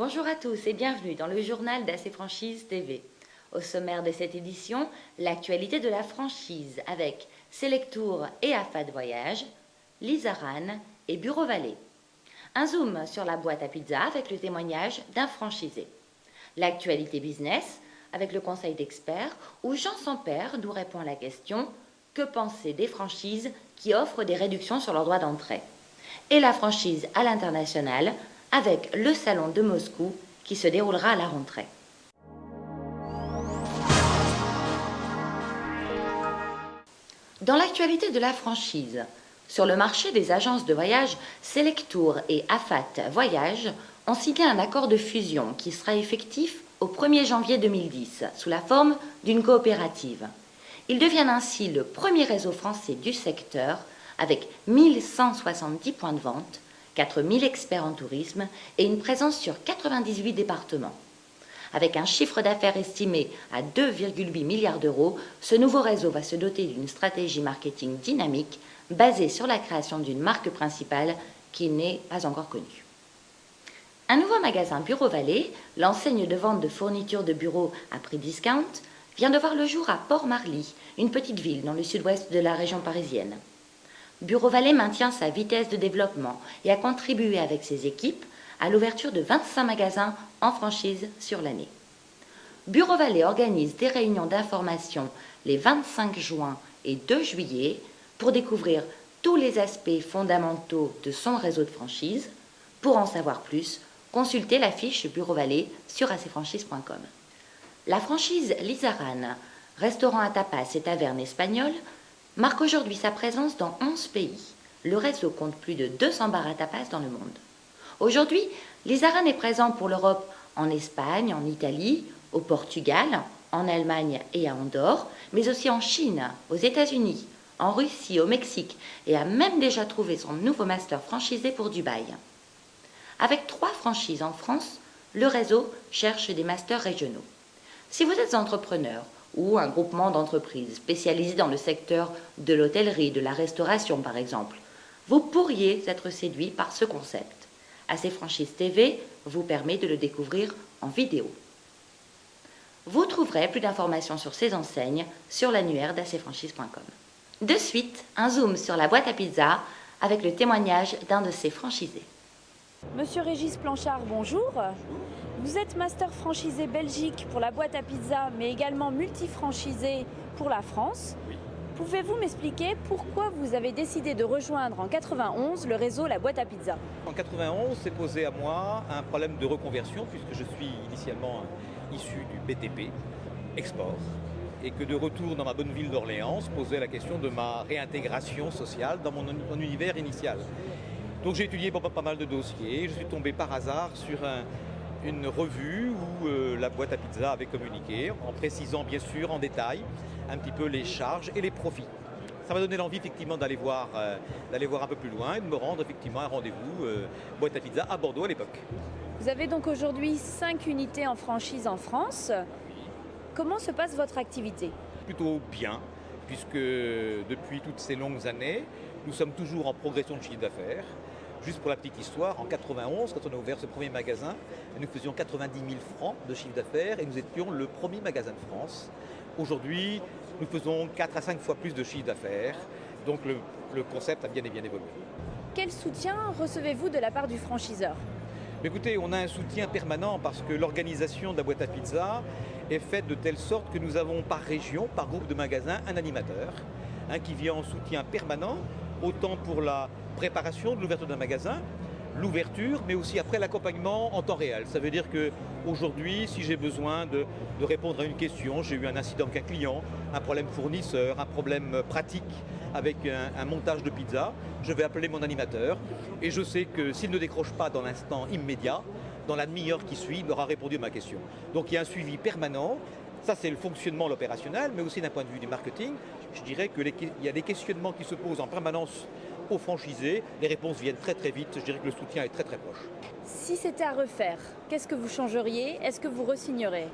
Bonjour à tous et bienvenue dans le journal d'AC Franchise TV. Au sommaire de cette édition, l'actualité de la franchise avec Selectour et AFAT Voyage, Lizaran et Bureau Vallée. Un zoom sur la boîte à pizza avec le témoignage d'un franchisé. L'actualité business avec le conseil d'experts où Jean Sampère nous répond à la question « Que penser des franchises qui offrent des réductions sur leurs droits d'entrée ?» Et la franchise à l'international avec le salon de Moscou qui se déroulera à la rentrée. Dans l'actualité de la franchise, sur le marché des agences de voyage, Selectour et AFAT Voyage ont signé un accord de fusion qui sera effectif au 1er janvier 2010 sous la forme d'une coopérative. Ils deviennent ainsi le premier réseau français du secteur avec 1170 points de vente, 4000 experts en tourisme et une présence sur 98 départements. Avec un chiffre d'affaires estimé à 2,8 milliards d'euros, ce nouveau réseau va se doter d'une stratégie marketing dynamique basée sur la création d'une marque principale qui n'est pas encore connue. Un nouveau magasin Bureau Vallée, l'enseigne de vente de fournitures de bureau à prix discount, vient de voir le jour à Port-Marly, une petite ville dans le sud-ouest de la région parisienne. Bureau Vallée maintient sa vitesse de développement et a contribué avec ses équipes à l'ouverture de 25 magasins en franchise sur l'année. Bureau Vallée organise des réunions d'information les 25 juin et 2 juillet pour découvrir tous les aspects fondamentaux de son réseau de franchise. Pour en savoir plus, consultez la fiche Bureau Vallée sur acfranchise.com. La franchise Lizaran, restaurant à tapas et taverne espagnole, marque aujourd'hui sa présence dans 11 pays. Le réseau compte plus de 200 bars à tapas dans le monde. Aujourd'hui, Lizaran est présent pour l'Europe en Espagne, en Italie, au Portugal, en Allemagne et à Andorre, mais aussi en Chine, aux États-Unis, en Russie, au Mexique et a même déjà trouvé son nouveau master franchisé pour Dubaï. Avec 3 franchises en France, le réseau cherche des masters régionaux. Si vous êtes entrepreneur ou un groupement d'entreprises spécialisé dans le secteur de l'hôtellerie, de la restauration par exemple, vous pourriez être séduit par ce concept. AC Franchise TV vous permet de le découvrir en vidéo. Vous trouverez plus d'informations sur ces enseignes sur l'annuaire d'acfranchise.com. De suite, un zoom sur la boîte à pizza avec le témoignage d'un de ses franchisés. Monsieur Régis Planchard, bonjour. Vous êtes master franchisé Belgique pour la boîte à pizza, mais également multifranchisé pour la France. Oui. Pouvez-vous m'expliquer pourquoi vous avez décidé de rejoindre en 91 le réseau La Boîte à Pizza? En 91, s'est posé à moi un problème de reconversion, puisque je suis initialement issu du BTP, export, et que de retour dans ma bonne ville d'Orléans, se posait la question de ma réintégration sociale dans mon univers initial. Donc j'ai étudié pas mal de dossiers, je suis tombé par hasard sur une revue où la boîte à pizza avait communiqué, en précisant bien sûr en détail un petit peu les charges et les profits. Ça m'a donné l'envie effectivement d'aller voir un peu plus loin et de me rendre effectivement à un rendez-vous boîte à pizza à Bordeaux à l'époque. Vous avez donc aujourd'hui 5 unités en franchise en France. Comment se passe votre activité? Plutôt bien, puisque depuis toutes ces longues années, nous sommes toujours en progression de chiffre d'affaires. Juste pour la petite histoire, en 91, quand on a ouvert ce premier magasin, nous faisions 90 000 francs de chiffre d'affaires et nous étions le premier magasin de France. Aujourd'hui, nous faisons 4 à 5 fois plus de chiffre d'affaires, donc le concept a bien et bien évolué. Quel soutien recevez-vous de la part du franchiseur? Écoutez, on a un soutien permanent parce que l'organisation de la boîte à pizza est faite de telle sorte que nous avons par région, par groupe de magasins, un animateur qui vient en soutien permanent, autant pour la préparation de l'ouverture d'un magasin, l'ouverture, mais aussi après l'accompagnement en temps réel. Ça veut dire qu'aujourd'hui, si j'ai besoin de répondre à une question, j'ai eu un incident avec un client, un problème fournisseur, un problème pratique avec un montage de pizza, je vais appeler mon animateur et je sais que s'il ne décroche pas dans l'instant immédiat, dans la demi-heure qui suit, il aura répondu à ma question. Donc il y a un suivi permanent. Ça, c'est le fonctionnement, l'opérationnel, mais aussi d'un point de vue du marketing. Je dirais qu'il y a des questionnements qui se posent en permanence aux franchisés. Les réponses viennent très très vite. Je dirais que le soutien est très très proche. Si c'était à refaire, qu'est-ce que vous changeriez? Est-ce que vous re-signerez?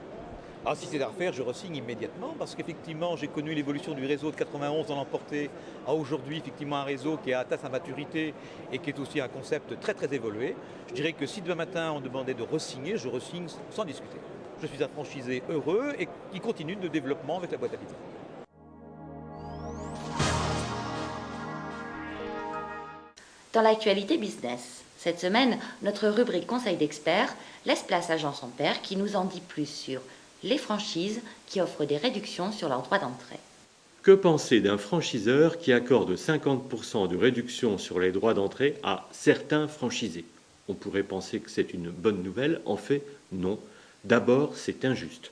Ah, si c'est à refaire, je re-signe immédiatement parce qu'effectivement, j'ai connu l'évolution du réseau de 91 dans l'emporté à aujourd'hui, effectivement, un réseau qui a atteint sa maturité et qui est aussi un concept très très évolué. Je dirais que si demain matin on demandait de re-signer, je re-signe sans discuter. Je suis un franchisé heureux et qui continue de développement avec la boîte à pizza. Dans l'actualité business, cette semaine, notre rubrique Conseil d'experts laisse place à Jean Sampère qui nous en dit plus sur les franchises qui offrent des réductions sur leurs droits d'entrée. Que penser d'un franchiseur qui accorde 50% de réduction sur les droits d'entrée à certains franchisés? On pourrait penser que c'est une bonne nouvelle, en fait, non. D'abord, c'est injuste.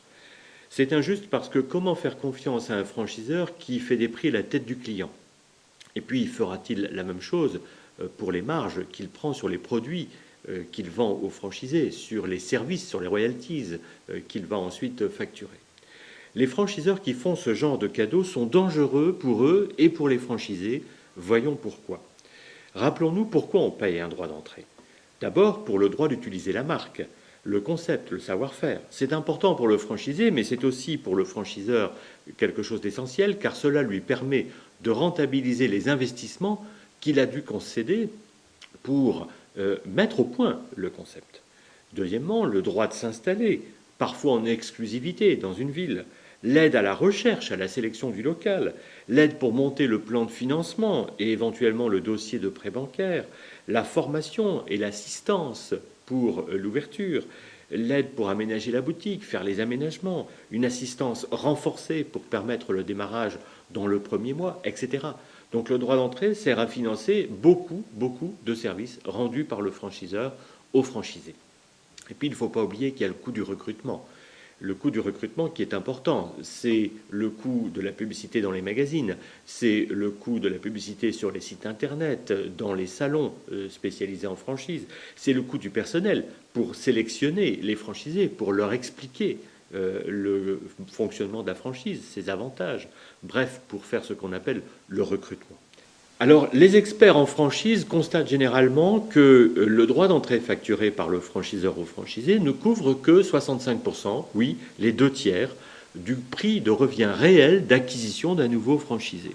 C'est injuste parce que comment faire confiance à un franchiseur qui fait des prix à la tête du client? Et puis, fera-t-il la même chose pour les marges qu'il prend sur les produits qu'il vend aux franchisés, sur les services, sur les royalties qu'il va ensuite facturer? Les franchiseurs qui font ce genre de cadeaux sont dangereux pour eux et pour les franchisés. Voyons pourquoi. Rappelons-nous pourquoi on paye un droit d'entrée. D'abord, pour le droit d'utiliser la marque, le concept, le savoir-faire. C'est important pour le franchisé, mais c'est aussi pour le franchiseur quelque chose d'essentiel, car cela lui permet de rentabiliser les investissements qu'il a dû concéder pour mettre au point le concept. Deuxièmement, le droit de s'installer, parfois en exclusivité dans une ville, l'aide à la recherche, à la sélection du local, l'aide pour monter le plan de financement et éventuellement le dossier de prêt bancaire, la formation et l'assistance pour l'ouverture, l'aide pour aménager la boutique, faire les aménagements, une assistance renforcée pour permettre le démarrage dans le premier mois, etc. Donc le droit d'entrée sert à financer beaucoup de services rendus par le franchiseur aux franchisés. Et puis il ne faut pas oublier qu'il y a le coût du recrutement. Le coût du recrutement qui est important, c'est le coût de la publicité dans les magazines, c'est le coût de la publicité sur les sites internet, dans les salons spécialisés en franchise, c'est le coût du personnel pour sélectionner les franchisés, pour leur expliquer le fonctionnement de la franchise, ses avantages, bref, pour faire ce qu'on appelle le recrutement. Alors, les experts en franchise constatent généralement que le droit d'entrée facturé par le franchiseur au franchisé ne couvre que 65%, oui, les 2/3, du prix de revient réel d'acquisition d'un nouveau franchisé.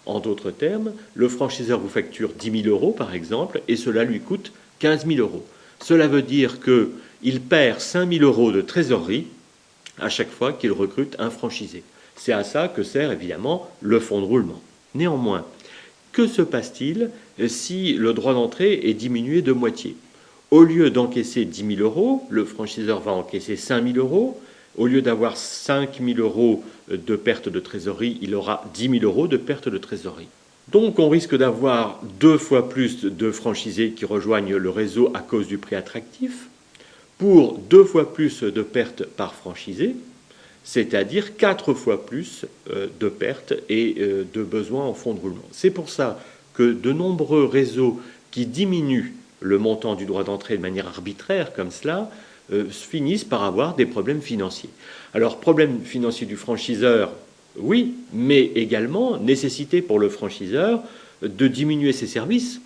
En d'autres termes, le franchiseur vous facture 10 000 euros, par exemple, et cela lui coûte 15 000 euros. Cela veut dire qu'il perd 5 000 euros de trésorerie à chaque fois qu'il recrute un franchisé. C'est à ça que sert évidemment le fonds de roulement. Néanmoins, que se passe-t-il si le droit d'entrée est diminué de moitié? Au lieu d'encaisser 10 000 euros, le franchiseur va encaisser 5 000 euros. Au lieu d'avoir 5 000 euros de perte de trésorerie, il aura 10 000 euros de perte de trésorerie. Donc on risque d'avoir 2 fois plus de franchisés qui rejoignent le réseau à cause du prix attractif, pour 2 fois plus de pertes par franchisé, c'est-à-dire 4 fois plus de pertes et de besoins en fonds de roulement. C'est pour ça que de nombreux réseaux qui diminuent le montant du droit d'entrée de manière arbitraire, comme cela, finissent par avoir des problèmes financiers. Alors, problème financier du franchiseur, oui, mais également nécessité pour le franchiseur de diminuer ses services,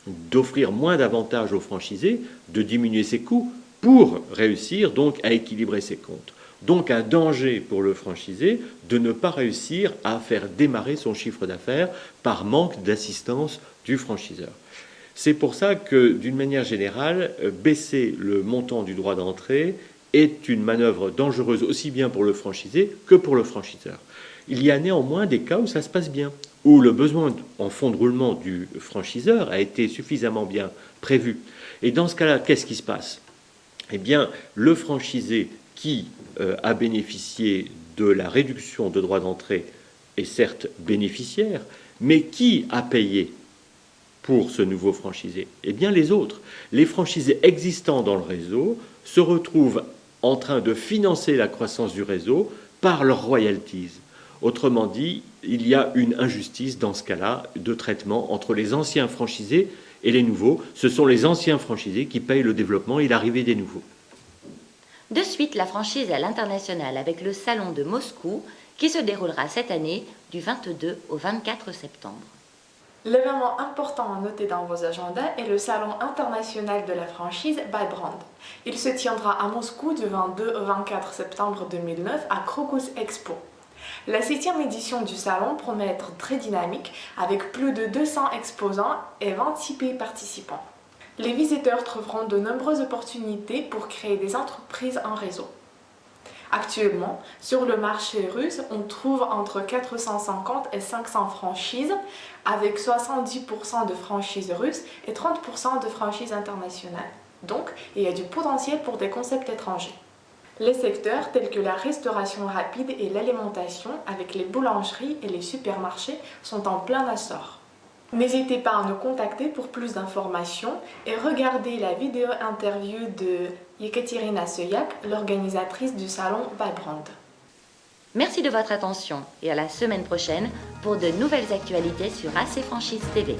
d'offrir moins d'avantages aux franchisés, de diminuer ses coûts pour réussir donc à équilibrer ses comptes. Donc un danger pour le franchisé de ne pas réussir à faire démarrer son chiffre d'affaires par manque d'assistance du franchiseur. C'est pour ça que, d'une manière générale, baisser le montant du droit d'entrée est une manœuvre dangereuse aussi bien pour le franchisé que pour le franchiseur. Il y a néanmoins des cas où ça se passe bien, où le besoin en fonds de roulement du franchiseur a été suffisamment bien prévu. Et dans ce cas-là, qu'est-ce qui se passe? Eh bien, le franchisé qui a bénéficié de la réduction de droit d'entrée est certes bénéficiaire, mais qui a payé pour ce nouveau franchisé? Eh bien les autres. Les franchisés existants dans le réseau se retrouvent en train de financer la croissance du réseau par leurs royalties. Autrement dit, il y a une injustice dans ce cas-là de traitement entre les anciens franchisés et les nouveaux. Ce sont les anciens franchisés qui payent le développement et l'arrivée des nouveaux. De suite, la franchise à l'international avec le salon de Moscou qui se déroulera cette année du 22 au 24 septembre. L'événement important à noter dans vos agendas est le Salon international de la franchise by Brand. Il se tiendra à Moscou du 22 au 24 septembre 2009 à Crocus Expo. La 7e édition du salon promet être très dynamique avec plus de 200 exposants et 26 pays participants. Les visiteurs trouveront de nombreuses opportunités pour créer des entreprises en réseau. Actuellement, sur le marché russe, on trouve entre 450 et 500 franchises, avec 70% de franchises russes et 30% de franchises internationales. Donc, il y a du potentiel pour des concepts étrangers. Les secteurs tels que la restauration rapide et l'alimentation, avec les boulangeries et les supermarchés, sont en plein essor. N'hésitez pas à nous contacter pour plus d'informations et regardez la vidéo interview de Yekaterina Soyak, l'organisatrice du salon by Brand. Merci de votre attention et à la semaine prochaine pour de nouvelles actualités sur AC Franchise TV.